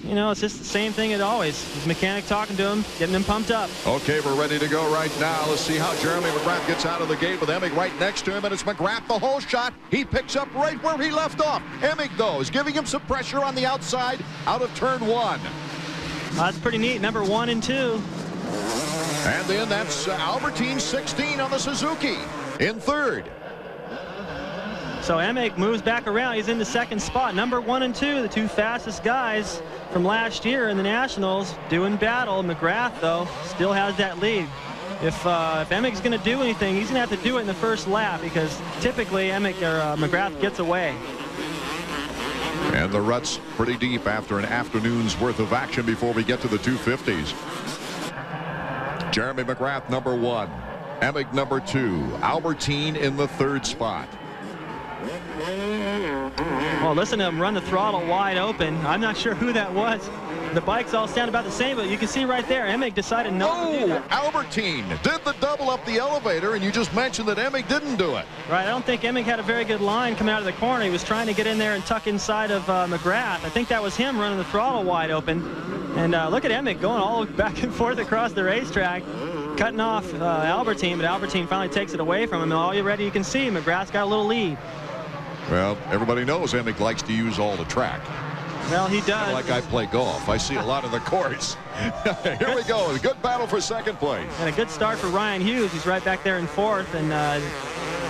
McGrath, you know, it's just the same thing as always. His mechanic talking to him, getting him pumped up. Okay, we're ready to go right now. Let's see how Jeremy McGrath gets out of the gate with Emig right next to him, and it's McGrath the whole shot. He picks up right where he left off. Emig, though, is giving him some pressure on the outside out of turn 1. That's pretty neat. Number 1 and 2. And then that's Albertine 16 on the Suzuki in third. So Emig moves back around. He's in the second spot. Number 1 and 2, the two fastest guys from last year in the Nationals, doing battle. McGrath, though, still has that lead. If Emig's going to do anything, he's going to have to do it in the first lap, because typically McGrath gets away. And the rut's pretty deep after an afternoon's worth of action before we get to the 250s. Jeremy McGrath, number 1. Emig, number 2. Albertine in the third spot. Well, listen to him run the throttle wide open. I'm not sure who that was. The bikes all sound about the same, but you can see right there, Emig decided not to do that. Albertine did the double up the elevator, and you just mentioned that Emig didn't do it. Right, I don't think Emig had a very good line coming out of the corner. He was trying to get in there and tuck inside of McGrath. I think that was him running the throttle wide open. And look at Emig going all back and forth across the racetrack, cutting off Albertine, but Albertine finally takes it away from him. And all you can see, McGrath's got a little lead. Well, everybody knows Emig likes to use all the track. Well, he does. Kind of like I play golf. I see a lot of the course. Here we go. A good battle for second place. And a good start for Ryan Hughes. He's right back there in fourth. And,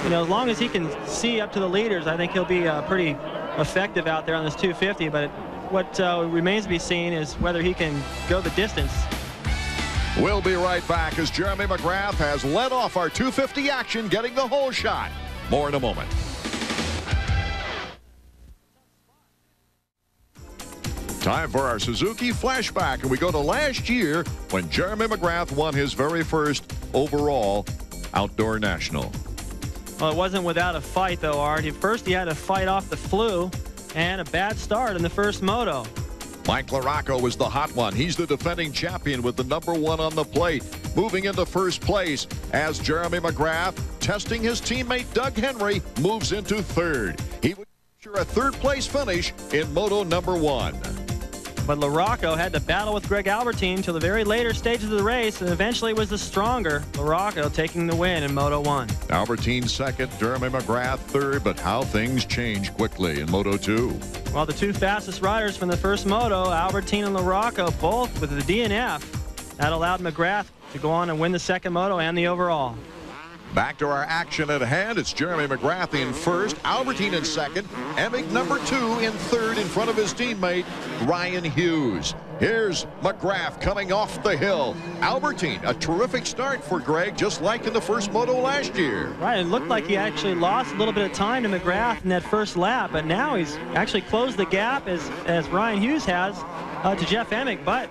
you know, as long as he can see up to the leaders, I think he'll be pretty effective out there on this 250. But what remains to be seen is whether he can go the distance. We'll be right back as Jeremy McGrath has led off our 250 action, getting the whole shot. More in a moment. Time for our Suzuki flashback, and we go to last year when Jeremy McGrath won his very first overall outdoor national. Well, it wasn't without a fight, though, Art. First, he had to fight off the flu and a bad start in the first moto. Mike LaRocco was the hot one. He's the defending champion with the number 1 on the plate, moving into first place as Jeremy McGrath, testing his teammate Doug Henry, moves into third. He would capture a third-place finish in moto number 1. But LaRocco had to battle with Greg Albertine till the very later stages of the race, and eventually was the stronger LaRocco taking the win in Moto 1. Albertine second, Jeremy McGrath third, but how things change quickly in Moto 2. Well, the two fastest riders from the first moto, Albertine and LaRocco, both with the DNF. That allowed McGrath to go on and win the second moto and the overall. Back to our action at hand. It's Jeremy McGrath in first, Albertine in second, Emig number 2 in third in front of his teammate Ryan Hughes. Here's McGrath coming off the hill. Albertine, a terrific start for Greg, just like in the first moto last year. Right, it looked like he actually lost a little bit of time to McGrath in that first lap, but now he's actually closed the gap as Ryan Hughes has to Jeff Emig, but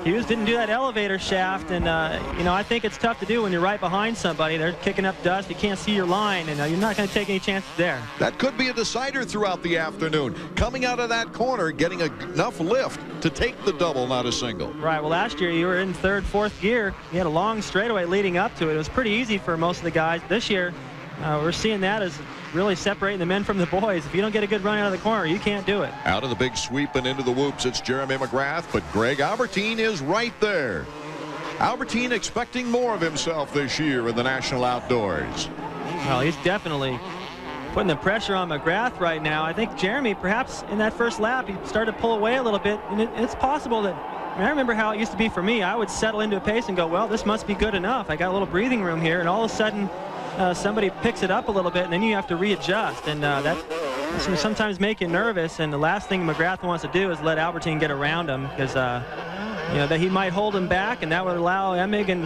Hughes didn't do that elevator shaft, and you know, I think it's tough to do when you're right behind somebody. They're kicking up dust, you can't see your line, and you're not going to take any chances there. That could be a decider throughout the afternoon. Coming out of that corner, getting enough lift to take the double, not a single. Right, well, last year you were in third, fourth gear. You had a long straightaway leading up to it. It was pretty easy for most of the guys. This year, we're seeing that as really separating the men from the boys. If you don't get a good run out of the corner, you can't do it. Out of the big sweep and into the whoops, it's Jeremy McGrath, but Greg Albertine is right there. Albertine expecting more of himself this year in the National Outdoors. Well, he's definitely putting the pressure on McGrath right now. I think Jeremy, perhaps in that first lap, he started to pull away a little bit, and it's possible that, I remember how it used to be for me. I would settle into a pace and go, well, this must be good enough. I got a little breathing room here, and all of a sudden, somebody picks it up a little bit, and then you have to readjust, and that can sometimes make you nervous. And the last thing McGrath wants to do is let Albertine get around him, because you know, that he might hold him back, and that would allow Emig and